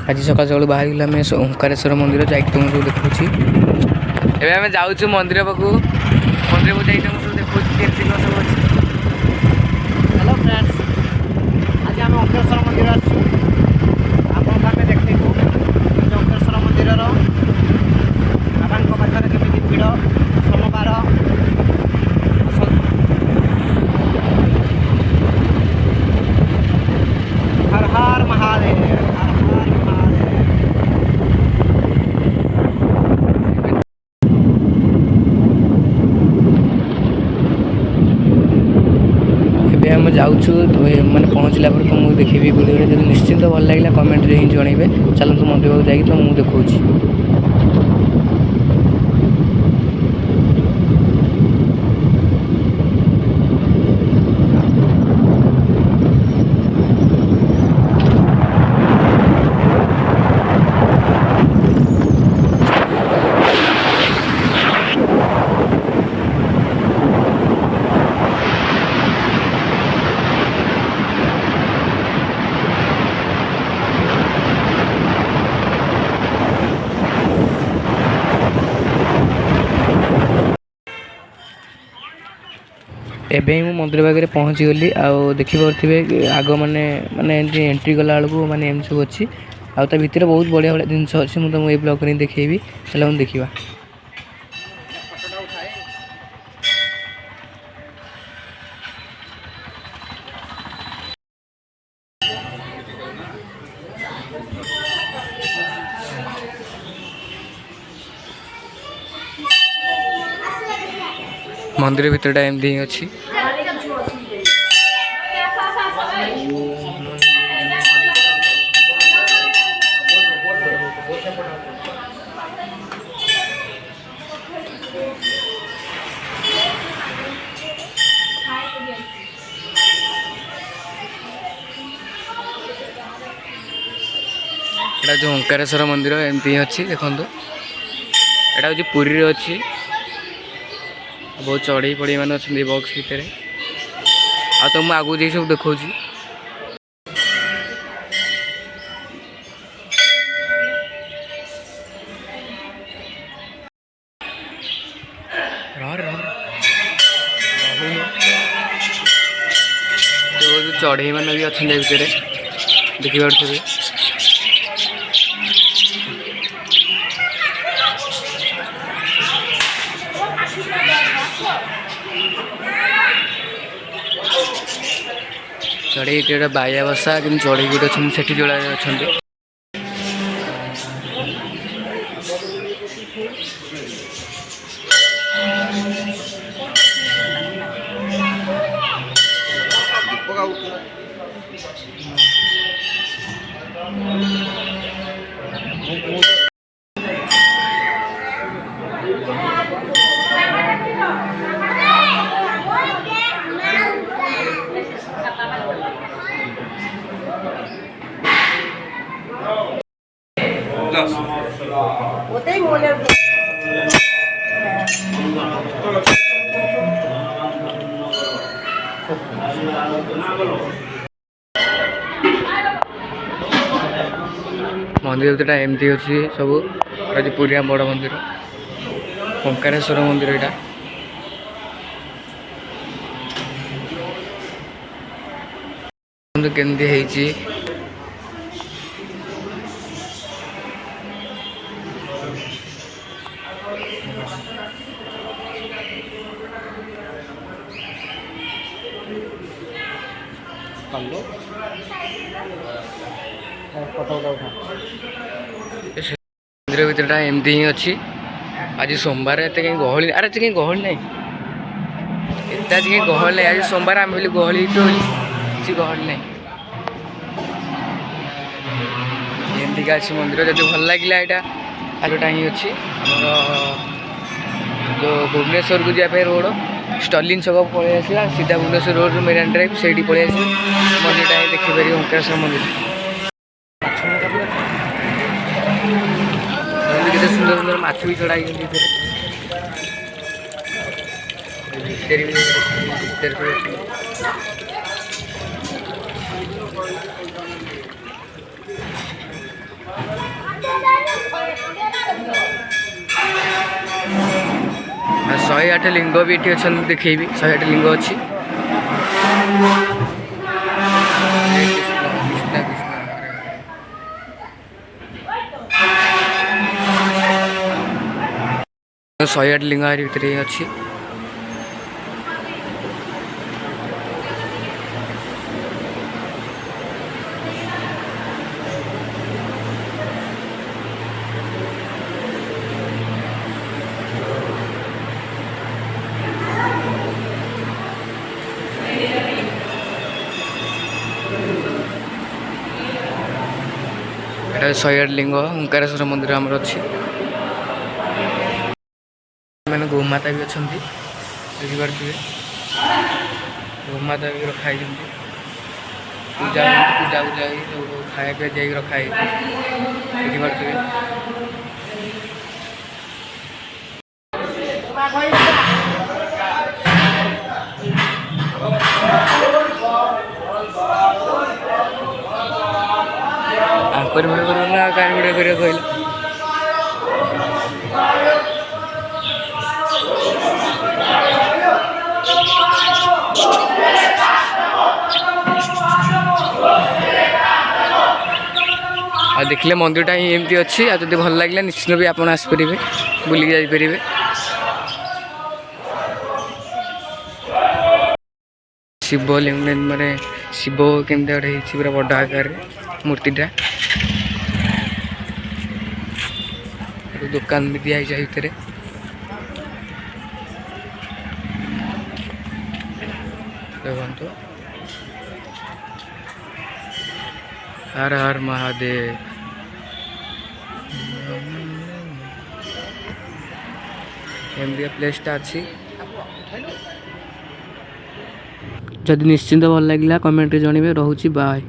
आज सकाल सकाल बाहर आम ओंकारेश्वर मंदिर जाकि तुमको देखा एवं आम जाऊँ मंदिर पाक मंदिर को जाइए सब देखा केमती कौन सब अच्छे। हेलो फ्रेंड्स, आज आम ओंकारेश्वर मंदिर अच्छे आपको आम देखू ओंकारेश्वर मंदिर बाबा पाखे केमी भिड़ सोमवार हर हर महादेव हर हर महादेव। आम जाऊँ मैंने पहुँचला पर तुमको देखी वीडियो जब निश्चिंत भल लगे कमेंट ही जनइबे। चलते मंदिर को जाकि तुमको देखा एवं ही मंदिर पाखे पहुँची गली आउ देखिपे आग माने माने एंट्री गला बेलू माने एम सब अच्छी आ भितर बहुत बढ़िया बढ़िया जिनस अच्छी मुझे तुमको ये ब्लॉग कर देखी चलो देखा। मंदिर भीतर एमती ही अच्छी। एटा जो ओंकारेश्वर मंदिर एमती ही अच्छी देखो एटा हूँ पुरी अच्छी बहुत चढ़ई पड़ी मैंने अच्छे बक्स भितर आ तो मुझे आगू जा सब देखा चढ़ई मैंने भी अच्छे भितर देखिपे चढ़ई गोटे बाया बसा कि चढ़ई गोटे अच्छे से जोड़ा अच्छा मंदिर भीतर एमती अच्छी सब पूरी बड़ मंदिर ओंकारेश्वर मंदिर यहाँ केमती है मंदिर भीतर एमती ही अच्छी। आज सोमवार एत कहीं गहली अरे कहीं गहली ना एत आज कहीं गहली ना आज सोमवार आम बोली गहली किसी गहली ना एमती का अच्छी मंदिर जब भल लगे यहाँ आजटा ही अच्छी जो भुवनेश्वर को जाए रोड स्टर्लिंग छक पलि आसा सीधा भुवनेश्वर रोड मेरान ड्राइव से पलि आस मंदिरटा ही देखिपारे ओंकारेश्वर मंदिर केते सुंदर सुंदर माछ भी चढ़ाई ଆଉ 108 ଲିଙ୍ଗ ବି ଏଠି ଅଛନ୍ତି ଦେଖେଇବି 108 ଲିଙ୍ଗ ଅଛି। କୃଷ୍ଣ କୃଷ୍ଣ କୃଷ୍ଣ ହରେ 108 ଲିଙ୍ଗ ଆରି ଭିତରେ ହିଁ ଅଛି। ଏଟା 108 ଲିଙ୍ଗ ଓଙ୍କାରେଶ୍ୱର ମନ୍ଦିର ଆମର ଅଛି। ମାନେ ଗୋମାତା ବି ଅଛନ୍ତି ଦେଖିପାରୁଥିବେ। ଗୋମାତା ବି ରଖା ହେଇଛନ୍ତି। ପୂଜା ହେଇ ସବୁ ଖାଇବା ପିଇବା ଯାଇକି ରଖା ହେଇଛି ଦେଖିପାରୁଥିବେ। ଆଙ୍କର ଭିଡ଼ିଓ କରିବ ନା କାହାର ଭିଡ଼ିଓ କରିବ କହିଲେ? ଆଉ ଦେଖିଲେ ମନ୍ଦିରଟା ହିଁ ଏମିତି ଅଛି। ଆଉ ଯଦି ଭଲ ଲାଗିଲା ନିଶ୍ଚିତ ବି ଆପଣ ଆସିପାରିବେ, ବୁଲିକି ଯାଇପାରିବେ। ଶିବଲିଙ୍ଗ ମାନେ ଶିବ କେମିତି ଗୋଟେ ହେଇଛି ପୁରା ବଡ଼ ଆକାରରେ ମୂର୍ତ୍ତିଟା। ଦୋକାନ ବି ଦିଆ ହେଇଛି ଭିତରେ। ଦେଖନ୍ତୁ ହର ହର ମହାଦେବ। ଏମିତିଆ ପ୍ଲେସ୍ଟା ଅଛି। ଯଦି ନିଶ୍ଚିନ୍ତ ଭଲ ଲାଗିଲା କମେଣ୍ଟରେ ଜଣାଇବେ। ରହୁଛି ବାଏ।